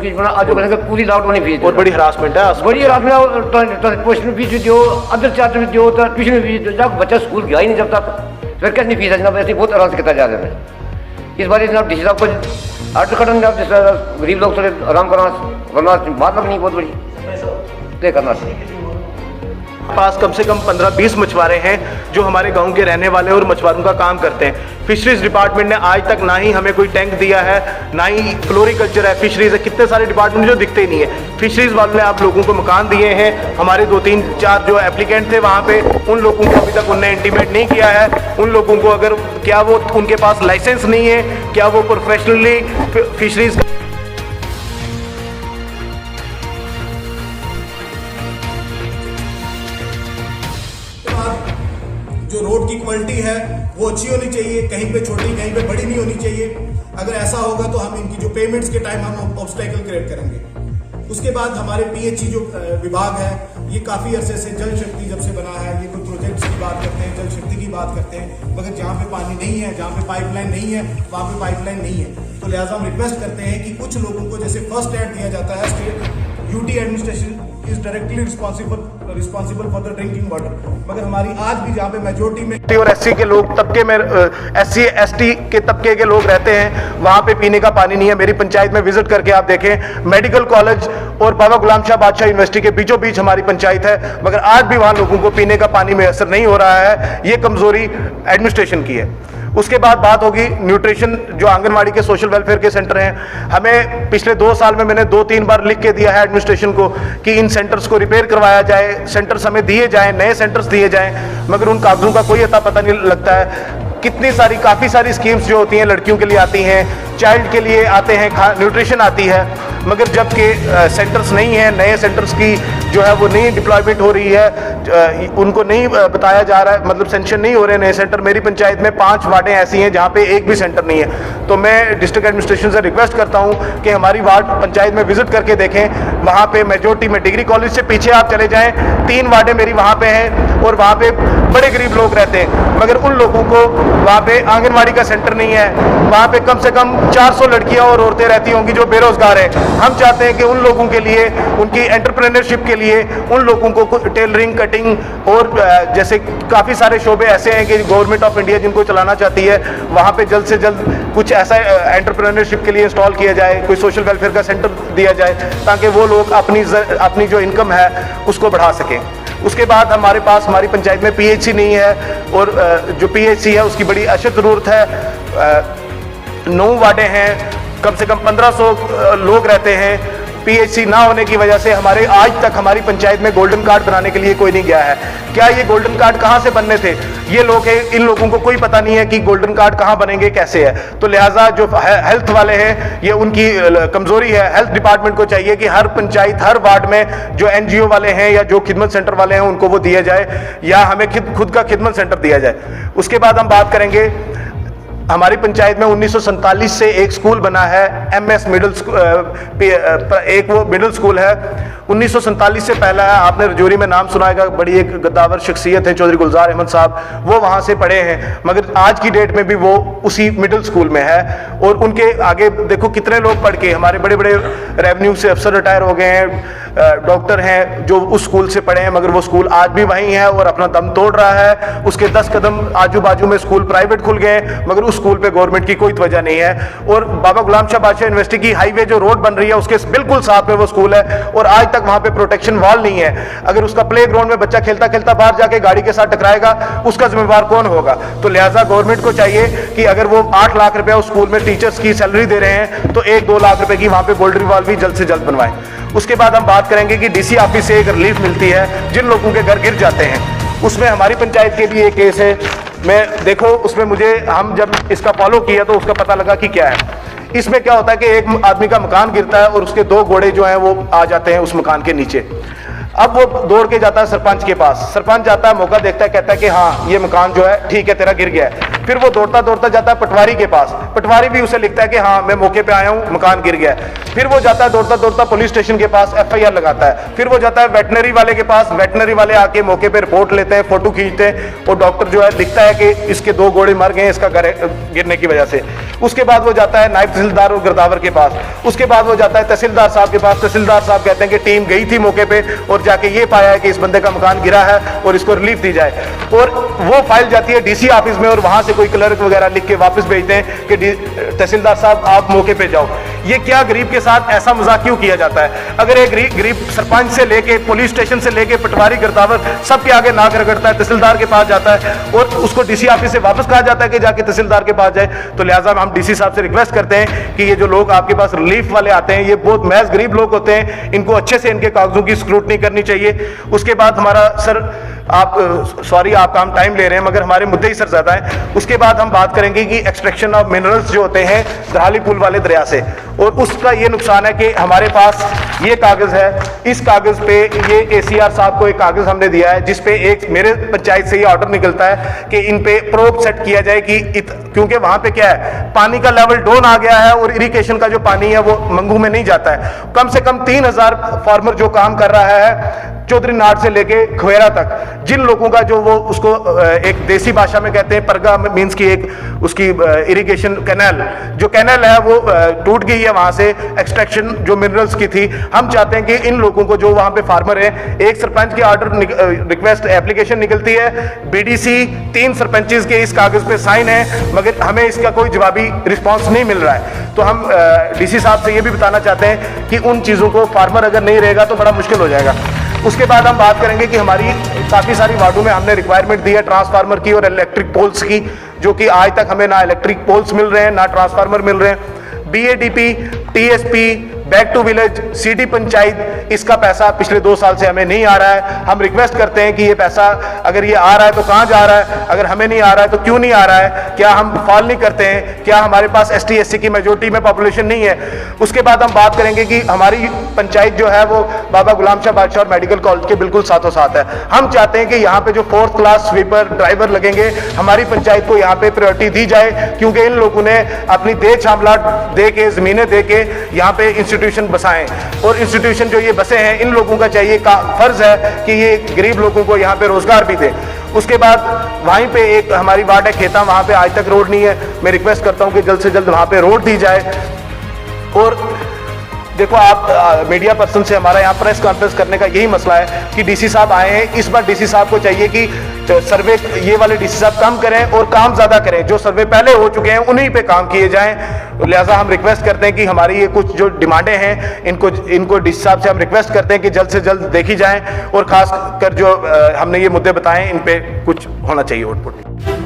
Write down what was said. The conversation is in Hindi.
फीस बना आज पूरी लॉकडाउन फीस और बड़ी हरासमेंट है, बड़ी हरासमेंट ट्रांसपोर्टेशन फीस दो, अदर चार्ज दो, ट्यूशन फीस दो, जब बच्चा स्कूल गया ही नहीं जब तक फिर कैसे फीस है जनाब। ऐसे बहुत आराम से किया जा रहा है। इस बार जनाब डी सी साहब को आर्डर करेंगे जनाब, जिस गरीब लोग थोड़े आराम करना, वरना बात लगनी बहुत बड़ी तय करना चाहिए। पास कम से कम 15-20 मछुआरे हैं जो हमारे गांव के रहने वाले और मछुआरों का काम करते हैं। फिशरीज डिपार्टमेंट ने आज तक ना ही हमें कोई टैंक दिया है, ना ही फ्लोरिकल्चर है, फिशरीज है, कितने सारे डिपार्टमेंट जो दिखते ही नहीं है। फिशरीज वालों ने आप लोगों को मकान दिए हैं, हमारे 2-3-4 जो एप्लीकेंट थे वहाँ पे, उन लोगों को अभी तक उनने इंटीमेट नहीं किया है। उन लोगों को अगर क्या वो उनके पास लाइसेंस नहीं है, क्या वो प्रोफेशनली फिशरीज जो रोड की क्वालिटी है वो अच्छी होनी चाहिए, कहीं पे छोटी कहीं पे बड़ी नहीं होनी चाहिए। अगर ऐसा होगा तो हम इनकी जो पेमेंट्स के टाइम हम ऑब्स्टेकल क्रिएट करेंगे। उसके बाद हमारे पीएचई जो विभाग है ये काफी अरसे से जल शक्ति जब से बना है, ये कोई प्रोजेक्ट्स की बात करते हैं, जल शक्ति की बात करते हैं, मगर जहाँ पे पानी नहीं है, जहाँ पे पाइपलाइन नहीं है, वहाँ पे पाइपलाइन नहीं है। तो लिहाजा हम रिक्वेस्ट करते हैं कि कुछ लोगों को जैसे फर्स्ट एड दिया जाता है, state UT administration is directly responsible for the drinking water, मगर हमारी आज भी जहाँ पे मेजोरिटी में और एससी के लोग तबके में एससी एसटी के तबके के लोग रहते हैं, वहां पे पीने का पानी नहीं है। मेरी पंचायत में विजिट करके आप देखें, मेडिकल कॉलेज और बाबा गुलाम शाह बादशाह यूनिवर्सिटी के बीचों बीच हमारी पंचायत है, मगर आज भी वहां लोगों को पीने का पानी मैसर नहीं हो रहा है। ये कमजोरी एडमिनिस्ट्रेशन की है। उसके बाद बात होगी न्यूट्रिशन, जो आंगनवाड़ी के सोशल वेलफेयर के सेंटर हैं। हमें पिछले 2 साल में मैंने 2-3 बार लिख के दिया है एडमिनिस्ट्रेशन को कि इन सेंटर्स को रिपेयर करवाया जाए, सेंटर्स हमें दिए जाएं, नए सेंटर्स दिए जाएं, मगर उन कागजों का कोई अता पता नहीं लगता है। काफ़ी सारी स्कीम्स जो होती हैं लड़कियों के लिए आती हैं, चाइल्ड के लिए आते हैं, न्यूट्रिशन आती है, मगर जबकि सेंटर्स नहीं है, नए सेंटर्स की जो है वो नई डिप्लॉयमेंट हो रही है, उनको नहीं बताया जा रहा है, मतलब सेंक्शन नहीं हो रहे नए सेंटर। मेरी पंचायत में 5 वार्डें ऐसी हैं जहाँ पे एक भी सेंटर नहीं है। तो मैं डिस्ट्रिक्ट एडमिनिस्ट्रेशन से रिक्वेस्ट करता हूँ कि हमारी वार्ड पंचायत में विजिट करके देखें। वहाँ पे मेजोरिटी में डिग्री कॉलेज से पीछे आप चले जाएँ, 3 वार्डें मेरी वहाँ पे हैं और वहाँ पे बड़े गरीब लोग रहते हैं, मगर उन लोगों को वहाँ पे आंगनवाड़ी का सेंटर नहीं है। वहाँ पे कम से कम 400 लड़कियाँ और औरतें रहती होंगी जो बेरोजगार है। हम चाहते हैं कि उन लोगों के लिए, उनकी एंटरप्रेन्योरशिप के लिए, उन लोगों को टेलरिंग, कटिंग और जैसे काफ़ी सारे शोबे ऐसे हैं कि गवर्नमेंट ऑफ इंडिया जिनको चलाना चाहती है, वहाँ पे जल्द से जल्द कुछ ऐसा एंटरप्रेन्योरशिप के लिए इंस्टॉल किया जाए, कोई सोशल वेलफेयर का सेंटर दिया जाए, ताकि वो लोग अपनी जो इनकम है उसको बढ़ा सकें। उसके बाद हमारे पास हमारी पंचायत में पीएचसी नहीं है, और जो पीएचसी है उसकी बड़ी अशद ज़रूरत है। 9 वार्डें हैं, कम से कम 1500 लोग रहते हैं। पीएचसी ना होने की वजह से आज तक हमारी पंचायत में गोल्डन कार्ड बनाने के लिए कोई नहीं गया है। क्या ये गोल्डन कार्ड कहाँ से बनने थे? ये लोग हैं, इन लोगों को कोई पता नहीं है कि गोल्डन कार्ड कहाँ बनेंगे, कैसे है। तो लिहाजा जो हेल्थ वाले हैं, ये उनकी कमजोरी है। हेल्थ डिपार्टमेंट को चाहिए कि हर पंचायत, हर वार्ड में जो एनजीओ वाले हैं या जो खिदमत सेंटर वाले हैं उनको वो दिया जाए, या हमें खुद का खिदमत सेंटर दिया जाए। उसके बाद हम बात करेंगे, हमारी पंचायत में 1947 से एक स्कूल बना है, एमएस मिडिल स्कूल, एक वो मिडिल स्कूल है। 1947 से पहला है, आपने रजौरी में नाम सुना होगा, बड़ी एक गद्दावर शख्सियत है चौधरी गुलजार अहमद साहब, वो वहाँ से पढ़े हैं, मगर आज की डेट में भी वो उसी मिडिल स्कूल में है। और उनके आगे देखो कितने लोग पढ़ के हमारे बड़े बड़े रेवेन्यू से अफसर रिटायर हो गए हैं, डॉक्टर हैं जो उस स्कूल से पढ़े हैं, मगर वो स्कूल आज भी वहीं है और अपना दम तोड़ रहा है। उसके 10 कदम आजू बाजू में स्कूल प्राइवेट खुल गए, मगर उस स्कूल पे गवर्नमेंट की कोई तवज्जो नहीं है। और बाबा गुलाम शाह बादशाह यूनिवर्सिटी की हाईवे जो रोड बन रही है उसके बिल्कुल साथ में वो स्कूल है, और आज तक वहां पे प्रोटेक्शन वॉल नहीं है। अगर उसका प्ले ग्राउंड में बच्चा खेलता खेलता बाहर जाके गाड़ी के साथ टकराएगा, उसका जिम्मेवार कौन होगा? तो लिहाजा गवर्नमेंट को चाहिए कि अगर वो 8 लाख रुपया उस स्कूल में टीचर्स की सैलरी दे रहे हैं, तो 1-2 लाख रुपए की वहां पे बाउंड्री वॉल भी जल्द से जल्द बनवाएं। उसके बाद हम बात करेंगे कि डीसी ऑफिस से एक रिलीफ मिलती है जिन लोगों के घर गिर जाते हैं, उसमें हमारी पंचायत के भी एक केस है। मैं देखो उसमें हम जब इसका फॉलो किया तो उसका पता लगा कि क्या है। इसमें क्या होता है कि एक आदमी का मकान गिरता है और उसके 2 घोड़े जो हैं वो आ जाते हैं उस मकान के नीचे। अब वो दौड़ के जाता है सरपंच के पास, सरपंच जाता है, मौका देखता है, कहता है कि हाँ ये मकान जो है ठीक है तेरा गिर गया है। फिर वो दौड़ता दौड़ता जाता है पटवारी के पास, पटवारी भी उसे लिखता है कि हाँ मैं मौके पे आया हूँ, मकान गिर गया है। फिर वो जाता है दौड़ता दौड़ता पुलिस स्टेशन के पास, FIR लगाता है। फिर वो जाता है वेटनरी वाले के पास, वेटनरी वाले आके मौके पे रिपोर्ट लेते हैं, फोटो खींचते हैं, और डॉक्टर जो है लिखता है कि इसके 2 घोड़े मर गए इसका गिरने की वजह से। उसके बाद वो जाता है नायब तहसीलदार और गिरदावर के पास, उसके बाद वो जाता है तहसीलदार साहब के पास। तहसीलदार साहब कहते हैं कि टीम गई थी मौके पे और जाके ये पाया है कि इस बंदे का मकान गिरा है और इसको रिलीफ दी जाए, और वो फाइल जाती है डीसी ऑफिस में और वहां से कोई क्लर्क वगैरह लिख के वापस भेजते हैं कि तहसीलदार साहब आप मौके पे जाओ। ये क्या गरीब के साथ ऐसा मजाक क्यों किया जाता है? अगर एक गरीब सरपंच से लेके पुलिस स्टेशन से लेके पटवारी गिरदावर सबके आगे नाक रगड़ता है, तहसीलदार के पास जाता है और उसको डीसी ऑफिस से वापस कहा जाता है कि जाके तहसीलदार के पास जाए। तो लिहाजा हम डीसी साहब से रिक्वेस्ट करते हैं कि ये जो लोग आपके पास रिलीफ वाले आते हैं ये बहुत महज गरीब लोग होते हैं, इनको अच्छे से इनके कागजों की स्क्रूटनी करनी चाहिए। उसके बाद हमारा सर आप सॉरी आप काम टाइम ले रहे हैं मगर हमारे मुद्दे ही सर ज्यादा हैं। उसके बाद हम बात करेंगे कि एक्सट्रैक्शन ऑफ मिनरल्स जो होते हैं दराली पुल वाले दरिया से, और उसका ये नुकसान है कि हमारे पास ये कागज है, इस कागज पे ये एसीआर साहब को एक कागज हमने दिया है जिसपे एक मेरे पंचायत से ये ऑर्डर निकलता है कि इन पे प्रोब सेट किया जाए कि क्योंकि वहां पे क्या है पानी का लेवल डाउन आ गया है और इरिगेशन का जो पानी है वो मंगू में नहीं जाता है। कम से कम 3000 फार्मर जो काम कर रहा है चौधरी नाट से लेके खवेरा तक, जिन लोगों का जो वो उसको एक देसी भाषा में कहते हैं परगा मींस की एक उसकी इरिगेशन कैनाल, जो कैनाल है वो टूट गई है, वहां से एक्सट्रैक्शन जो मिनरल्स की थी। हम चाहते हैं कि इन लोगों को जो वहां पे फार्मर है, एक सरपंच की ऑर्डर रिक्वेस्ट एप्लीकेशन निकलती है, बीडीसी 3 सरपंचेस के इस कागज पे साइन है मगर हमें इसका कोई जवाबी रिस्पॉन्स नहीं मिल रहा है। तो हम डीसी साहब से ये भी बताना चाहते हैं कि उन चीज़ों को फार्मर अगर नहीं रहेगा तो बड़ा मुश्किल हो जाएगा। उसके बाद हम बात करेंगे कि हमारी काफ़ी सारी वार्डों में हमने रिक्वायरमेंट दी है ट्रांसफार्मर की और इलेक्ट्रिक पोल्स की, जो कि आज तक हमें ना इलेक्ट्रिक पोल्स मिल रहे हैं ना ट्रांसफार्मर मिल रहे हैं। BADP, TSP, back to village, city panchayat, इसका पैसा पिछले 2 साल से हमें नहीं आ रहा है। हम रिक्वेस्ट करते हैं कि ये पैसा अगर ये आ रहा है तो कहाँ जा रहा है, अगर हमें नहीं आ रहा है तो क्यों नहीं आ रहा है, क्या हम फॉल नहीं करते हैं, क्या हमारे पास एसटी एससी की मेजोरिटी में पॉपुलेशन नहीं है। उसके बाद हम बात करेंगे कि हमारी पंचायत जो है वो बाबा गुलाम शाह बादशाह और मेडिकल कॉलेज के बिल्कुल साथों साथ है। हम चाहते हैं कि यहाँ पे जो 4th क्लास स्वीपर ड्राइवर लगेंगे हमारी पंचायत को यहाँ पे प्रायोरिटी दी जाए, क्योंकि इन लोगों ने अपनी देह छामलाट दे के जमीनें दे के यहाँ पे इंस्टीट्यूशन बसाएं, और इंस्टीट्यूशन जो ये बसे हैं इन लोगों का चाहिए का फर्ज है कि ये गरीब लोगों को यहाँ पे रोजगार भी दे। उसके बाद वहीं पे एक हमारी वार्ड है खेता, वहाँ पे आज तक रोड नहीं है। मैं रिक्वेस्ट करता हूँ कि जल्द से जल्द वहाँ पे रोड दी जाए। और देखो आप मीडिया पर्सन से हमारा यहाँ प्रेस कॉन्फ्रेंस करने का यही मसला है कि डीसी साहब आए हैं, इस बार डीसी साहब को चाहिए कि सर्वे ये वाले डीसी साहब कम करें और काम ज़्यादा करें, जो सर्वे पहले हो चुके हैं उन्हीं पे काम किए जाएं। लिहाजा हम रिक्वेस्ट करते हैं कि हमारी ये कुछ जो डिमांडें हैं इनको डीसी साहब से हम रिक्वेस्ट करते हैं कि जल्द से जल्द देखी जाएँ, और ख़ास कर जो हमने ये मुद्दे बताए इन पर कुछ होना चाहिए आउटपुट।